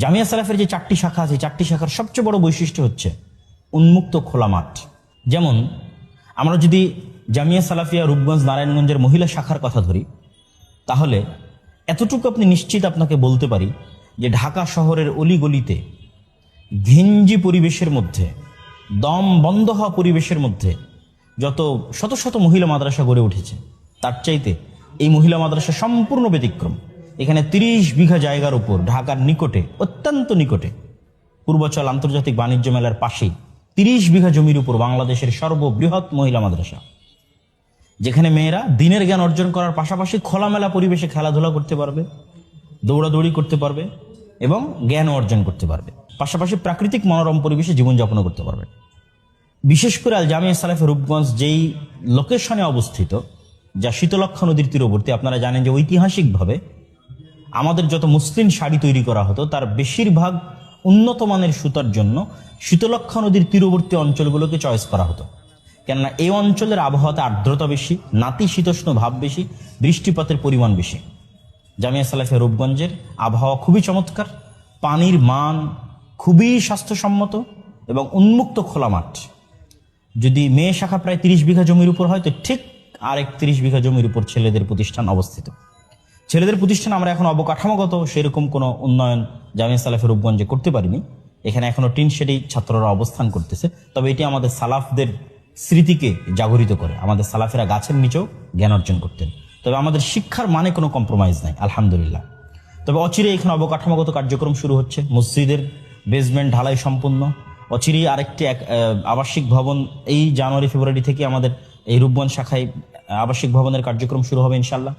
জামিয়া সালাফের যে 4টি শাখা আছে, 4টি শাখার সবচেয়ে বড় বৈশিষ্ট্য হচ্ছে উন্মুক্ত খোলা মাঠ। যেমন আমরা যদি জামিয়া সালাফিয়া রূপগঞ্জ নারায়ণগঞ্জের মহিলা শাখার কথা ধরি, তাহলে এতটুকু আপনি নিশ্চিত আপনাকে বলতে পারি যে ঢাকা শহরের অলিগলিতে ঘিঞ্জি পরিবেশের মধ্যে, দম বন্ধ হওয়া পরিবেশের মধ্যে যত শত শত মহিলা মাদ্রাসা গড়ে উঠেছে, তার চাইতে এই মহিলা মাদ্রাসা সম্পূর্ণ ব্যতিক্রম। এখানে 30 বিঘা জায়গার উপর ঢাকার নিকটে, অত্যন্ত নিকটে, পূর্বাচল আন্তর্জাতিক বাণিজ্য মেলার পাশেই 30 বিঘা জমির উপর বাংলাদেশের সর্ববৃহৎ মহিলা মাদ্রাসা, যেখানে মেয়েরা দিনের জ্ঞান অর্জন করার পাশাপাশি খোলামেলা পরিবেশে খেলাধুলা করতে পারবে, দৌড়াদৌড়ি করতে পারবে এবং জ্ঞান অর্জন করতে পারবে, পাশাপাশি প্রাকৃতিক মনোরম পরিবেশে জীবনযাপন করতে পারবে। বিশেষ করে আল জামিয়া সালাফে রূপগঞ্জ যেই লোকেশনে অবস্থিত, যা শীতলক্ষ্যা নদীর তীরবর্তী, আপনারা জানেন যে ঐতিহাসিকভাবে আমাদের যত মুসলিম শাড়ি তৈরি করা হতো তার বেশিরভাগ উন্নত মানের সুতার জন্য শীতলক্ষ্যা নদীর তীরবর্তী অঞ্চলগুলোকে চয়েস করা হতো। কেননা এই অঞ্চলের আবহাওয়াতে আর্দ্রতা বেশি, নাতিশীতোষ্ণ ভাব বেশি, বৃষ্টিপাতের পরিমাণ বেশি। জামিয়া সালাফিয়া রূপগঞ্জের আবহাওয়া খুবই চমৎকার, পানির মান খুবই স্বাস্থ্যসম্মত এবং উন্মুক্ত খোলা মাঠ। যদি মেয়ে শাখা প্রায় 30 বিঘা জমির উপর হয়, তো ঠিক আর 31 বিঘা জমির উপর ছেলেদের প্রতিষ্ঠান অবস্থিত। ছেলেদের প্রতিষ্ঠান আমরা এখন অবকাঠামোগত সেরকম কোনো উন্নয়ন জামিয়া সালাফিয়া রূপগঞ্জে করতে পারিনি। এখানে এখনো টিন শেডেই ছাত্ররা অবস্থান করতেছে। তবে এটি আমাদের সালাফদের স্মৃতিকে জাগরিত করে। আমাদের সালাফেরা গাছের নিচেও জ্ঞান অর্জন করতেন। তবে আমাদের শিক্ষার মানে কোনো কম্প্রোমাইজ নাই, আলহামদুলিল্লাহ। তবে অচিরে এখানে অবকাঠামোগত কার্যক্রম শুরু হচ্ছে, মসজিদের বেসমেন্ট ঢালাই সম্পূর্ণ। অচিরেই আরেকটি আবাসিক ভবন এই জানুয়ারি ফেব্রুয়ারি থেকে আমাদের এই রূপগঞ্জ শাখায় আবাসিক ভবনের কার্যক্রম শুরু হবে ইনশাল্লাহ।